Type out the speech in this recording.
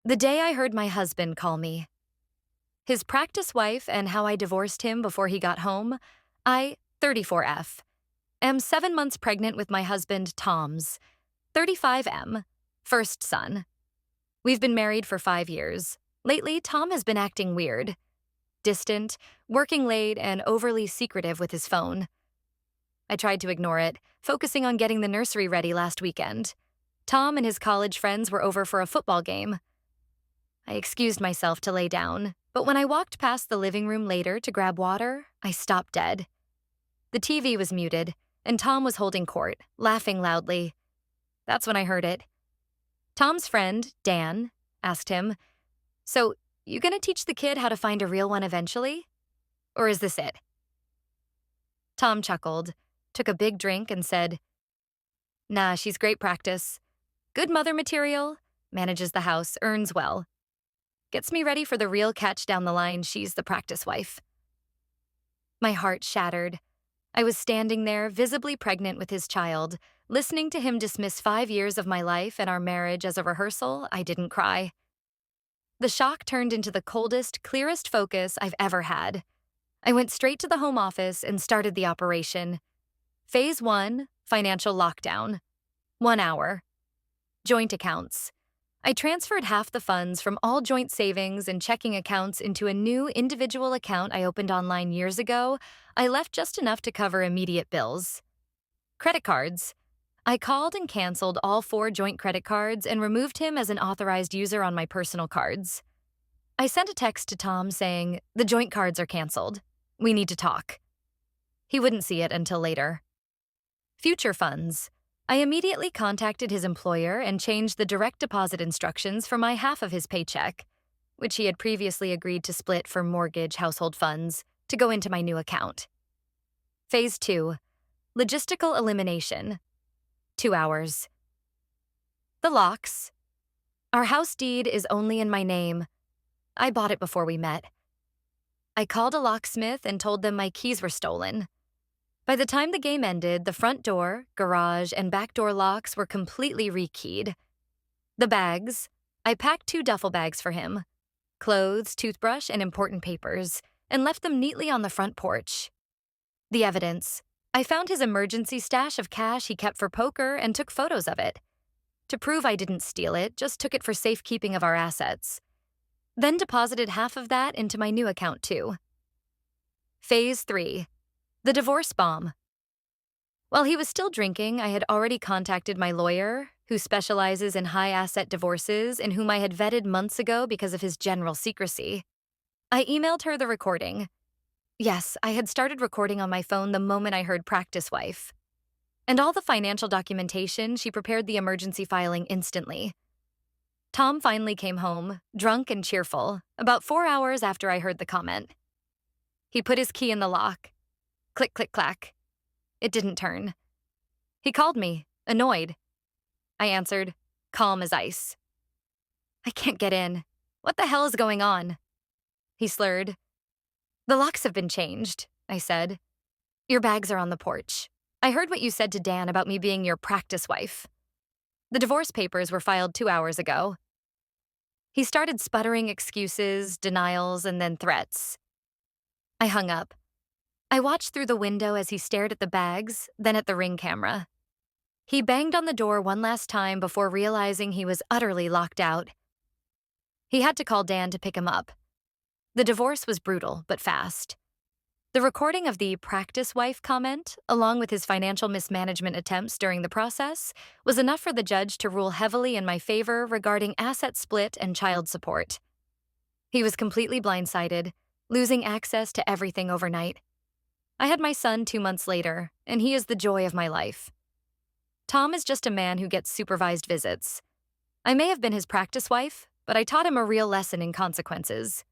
The day I heard my husband call me. His practice wife and how I divorced him before he got home. I, 34F, am 7 months pregnant with my husband, Tom's, 35M, first son. We've been married for 5 years. Lately, Tom has been acting weird, distant, working late, and overly secretive with his phone. I tried to ignore it, focusing on getting the nursery ready last weekend. Tom and his college friends were over for a football game. I excused myself to lay down, but when I walked past the living room later to grab water, I stopped dead. The TV was muted, and Tom was holding court, laughing loudly. That's when I heard it. Tom's friend, Dan, asked him, "So, you gonna teach the kid how to find a real one eventually? Or is this it?" Tom chuckled, took a big drink, and said, "Nah, she's great practice. Good mother material, manages the house, earns well. Gets me ready for the real catch down the line. She's the practice wife." My heart shattered. I was standing there, visibly pregnant with his child, listening to him dismiss 5 years of my life and our marriage as a rehearsal. I didn't cry. The shock turned into the coldest, clearest focus I've ever had. I went straight to the home office and started the operation. Phase 1, financial lockdown. 1 hour. Joint accounts. I transferred half the funds from all joint savings and checking accounts into a new individual account I opened online years ago. I left just enough to cover immediate bills. Credit cards. I called and canceled all 4 joint credit cards and removed him as an authorized user on my personal cards. I sent a text to Tom saying, "The joint cards are canceled. We need to talk." He wouldn't see it until later. Future funds. I immediately contacted his employer and changed the direct deposit instructions for my half of his paycheck, which he had previously agreed to split for mortgage household funds, to go into my new account. Phase 2, logistical elimination. 2 hours. The locks. Our house deed is only in my name. I bought it before we met. I called a locksmith and told them my keys were stolen. By the time the game ended, the front door, garage, and back door locks were completely rekeyed. The bags. I packed 2 duffel bags for him. Clothes, toothbrush, and important papers, and left them neatly on the front porch. The evidence. I found his emergency stash of cash he kept for poker and took photos of it. To prove I didn't steal it, just took it for safekeeping of our assets. Then deposited half of that into my new account too. Phase 3. The divorce bomb. While he was still drinking, I had already contacted my lawyer, who specializes in high-asset divorces and whom I had vetted months ago because of his general secrecy. I emailed her the recording. Yes, I had started recording on my phone the moment I heard practice wife. And all the financial documentation, she prepared the emergency filing instantly. Tom finally came home, drunk and cheerful, about 4 hours after I heard the comment. He put his key in the lock. Click, click, clack. It didn't turn. He called me, annoyed. I answered, calm as ice. "I can't get in. What the hell is going on?" He slurred. "The locks have been changed," I said. "Your bags are on the porch. I heard what you said to Dan about me being your practice wife. The divorce papers were filed 2 hours ago." He started sputtering excuses, denials, and then threats. I hung up. I watched through the window as he stared at the bags, then at the Ring camera. He banged on the door one last time before realizing he was utterly locked out. He had to call Dan to pick him up. The divorce was brutal, but fast. The recording of the practice wife comment, along with his financial mismanagement attempts during the process, was enough for the judge to rule heavily in my favor regarding asset split and child support. He was completely blindsided, losing access to everything overnight. I had my son 2 months later, and he is the joy of my life. Tom is just a man who gets supervised visits. I may have been his practice wife, but I taught him a real lesson in consequences.